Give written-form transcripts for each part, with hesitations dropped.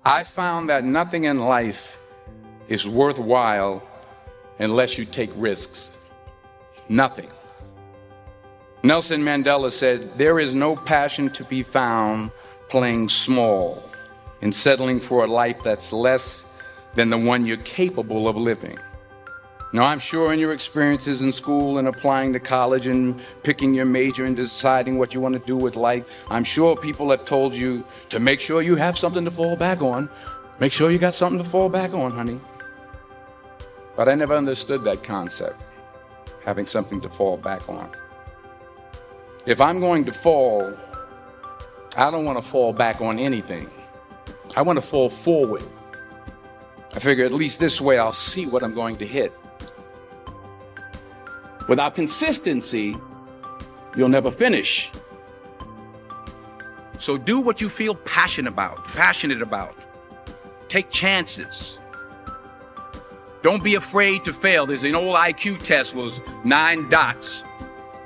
I found that nothing in life is worthwhile unless you take risks. Nothing. Nelson Mandela said, "There is no passion to be found playing small and settling for a life that's less than the one you're capable of living." Now, I'm sure in your experiences in school and applying to college and picking your major and deciding what you want to do with life, I'm sure people have told you to make sure you have something to fall back on. Make sure you got something to fall back on, honey. But I never understood that concept, having something to fall back on. If I'm going to fall, I don't want to fall back on anything. I want to fall forward. I figure at least this way I'll see what I'm going to hit. Without consistency, you'll never finish. So do what you feel passionate about. Take chances. Don't be afraid to fail. There's an old IQ test, was 9 dots,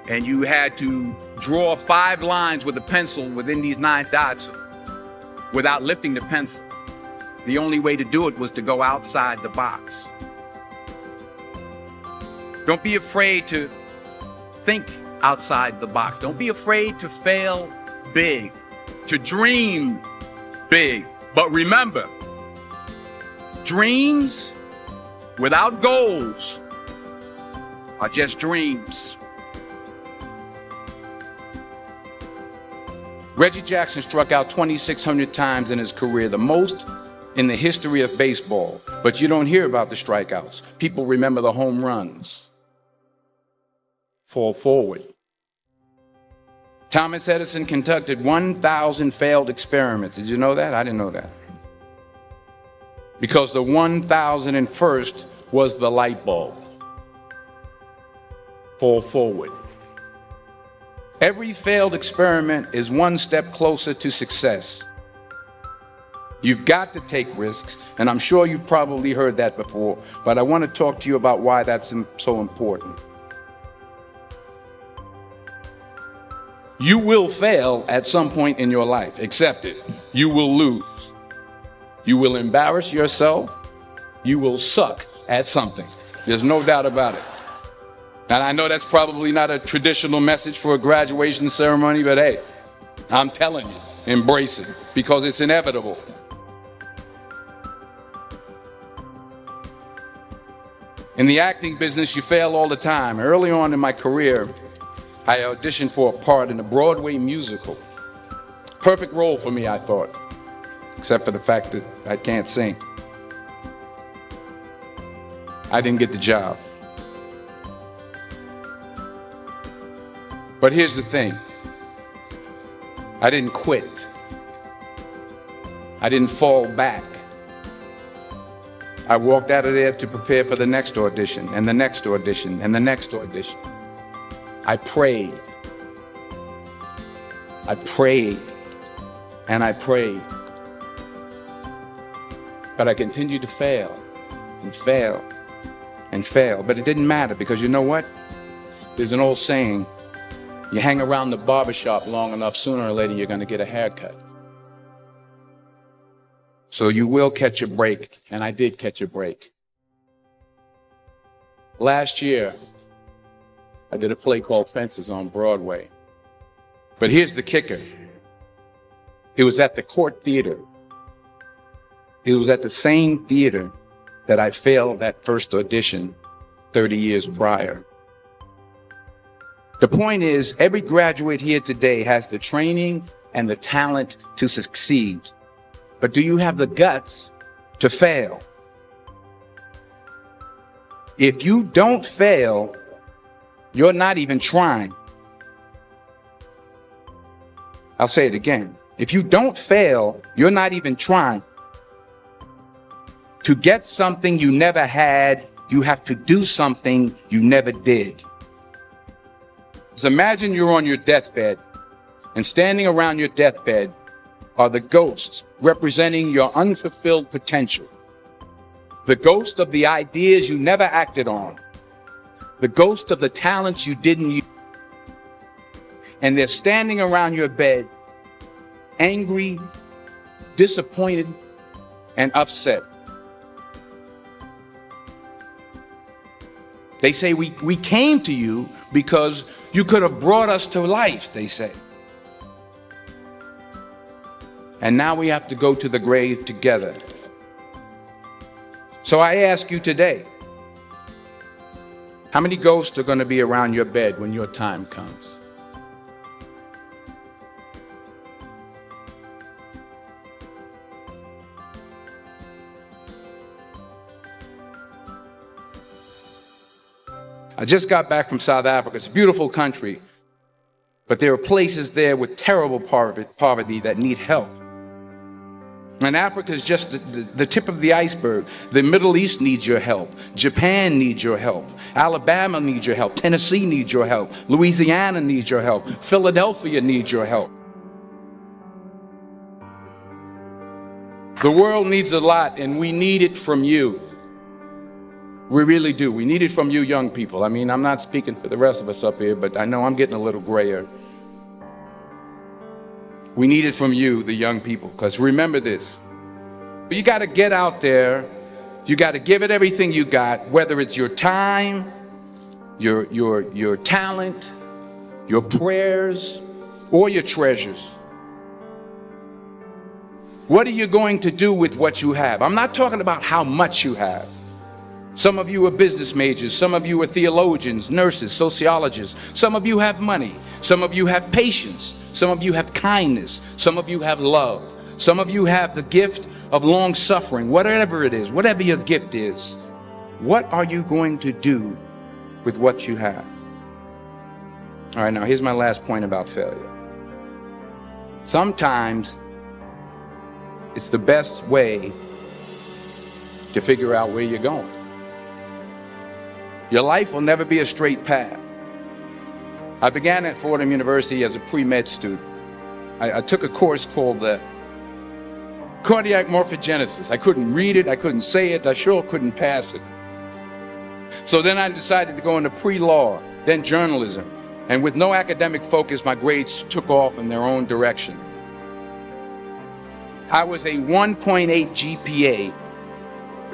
and you had to draw 5 lines with a pencil within these 9 dots without lifting the pencil. The only way to do it was to go outside the box. Don't be afraid to think outside the box. Don't be afraid to fail big, to dream big. But remember, dreams without goals are just dreams. Reggie Jackson struck out 2,600 times in his career, the most in the history of baseball. But you don't hear about the strikeouts. People remember the home runs. Fall forward. Thomas Edison conducted 1,000 failed experiments. Did you know that? I didn't know that. Because the 1,001st was the light bulb. Fall forward. Every failed experiment is one step closer to success. You've got to take risks, and I'm sure you've probably heard that before, but I want to talk to you about why that's so important. You will fail at some point in your life. Accept it. You will lose. You will embarrass yourself. You will suck at something. There's no doubt about it. And I know that's probably not a traditional message for a graduation ceremony, but hey, I'm telling you, embrace it because it's inevitable. In the acting business, you fail all the time. Early on in my career, I auditioned for a part in a Broadway musical. Perfect role for me, I thought, except for the fact that I can't sing. I didn't get the job. But here's the thing. I didn't quit. I didn't fall back. I walked out of there to prepare for the next audition, and the next audition, and the next audition. I prayed. I prayed. And I prayed. But I continued to fail and fail and fail. But it didn't matter because you know what? There's an old saying, you hang around the barbershop long enough, sooner or later you're going to get a haircut. So you will catch a break, and I did catch a break. Last year, I did a play called Fences on Broadway. But here's the kicker. It was at the Court Theater. It was at the same theater that I failed that first audition 30 years prior. The point is, every graduate here today has the training and the talent to succeed. But do you have the guts to fail? If you don't fail, you're not even trying. I'll say it again. If you don't fail, you're not even trying. To get something you never had, you have to do something you never did. So imagine you're on your deathbed, and standing around your deathbed are the ghosts representing your unfulfilled potential. The ghost of the ideas you never acted on. The ghost of the talents you didn't use. And they're standing around your bed, angry, disappointed, and upset. They say we came to you because you could have brought us to life, they say. And now we have to go to the grave together. So I ask you today, how many ghosts are going to be around your bed when your time comes? I just got back from South Africa. It's a beautiful country, but there are places there with terrible poverty that need help. And Africa is just the tip of the iceberg. The Middle East needs your help. Japan needs your help. Alabama needs your help. Tennessee needs your help. Louisiana needs your help. Philadelphia needs your help. The world needs a lot, and we need it from you. We really do. We need it from you young people. I mean, I'm not speaking for the rest of us up here, but I know I'm getting a little grayer. We need it from you, the young people, because remember this. You got to get out there. You got to give it everything you got, whether it's your time, your talent, your prayers, or your treasures. What are you going to do with what you have? I'm not talking about how much you have. Some of you are business majors. Some of you are theologians, nurses, sociologists. Some of you have money. Some of you have patience. Some of you have kindness. Some of you have love. Some of you have the gift of long suffering. Whatever it is, whatever your gift is, what are you going to do with what you have? All right, now here's my last point about failure. Sometimes it's the best way to figure out where you're going. Your life will never be a straight path. I began at Fordham University as a pre-med student. I took a course called cardiac morphogenesis. I couldn't read it, I couldn't say it, I sure couldn't pass it. So then I decided to go into pre-law, then journalism. And with no academic focus, my grades took off in their own direction. I was a 1.8 GPA.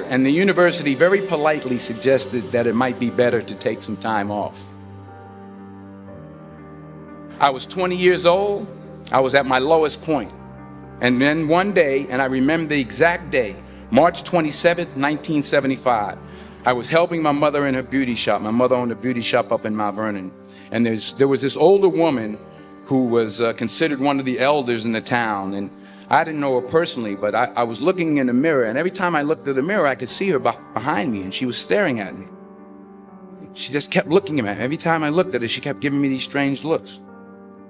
And the university very politely suggested that it might be better to take some time off. I was 20 years old. I was at my lowest point. And then one day, and I remember the exact day, March 27th, 1975, I was helping my mother in her beauty shop. My mother owned a beauty shop up in Mount Vernon. And there was this older woman who was considered one of the elders in the town. And I didn't know her personally, but I was looking in the mirror, and every time I looked at the mirror, I could see her behind me, and she was staring at me. She just kept looking at me. Every time I looked at her, she kept giving me these strange looks.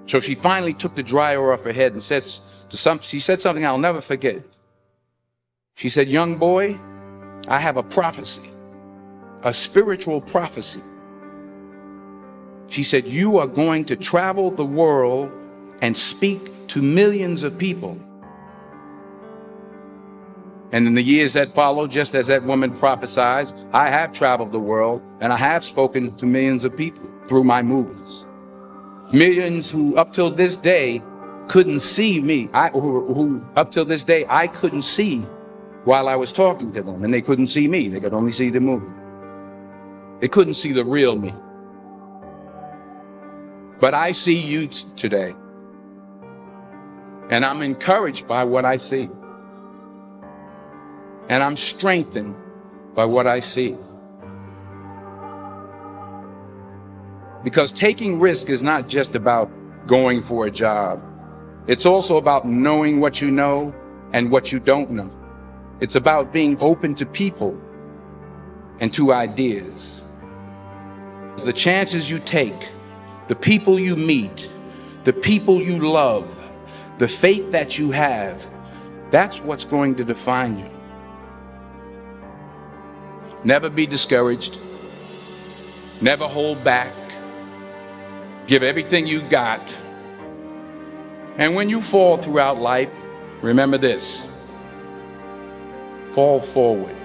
So she finally took the dryer off her head and she said something I'll never forget. She said, "Young boy, I have a prophecy, a spiritual prophecy." She said, "You are going to travel the world and speak to millions of people." And in the years that followed, just as that woman prophesied, I have traveled the world and I have spoken to millions of people through my movies. Millions who up till this day couldn't see me, who up till this day I couldn't see while I was talking to them, and they couldn't see me. They could only see the movie. They couldn't see the real me. But I see you today, and I'm encouraged by what I see. And I'm strengthened by what I see. Because taking risk is not just about going for a job. It's also about knowing what you know and what you don't know. It's about being open to people and to ideas. The chances you take, the people you meet, the people you love, the faith that you have, that's what's going to define you. Never be discouraged. Never hold back. Give everything you got. And when you fall throughout life, remember this: fall forward.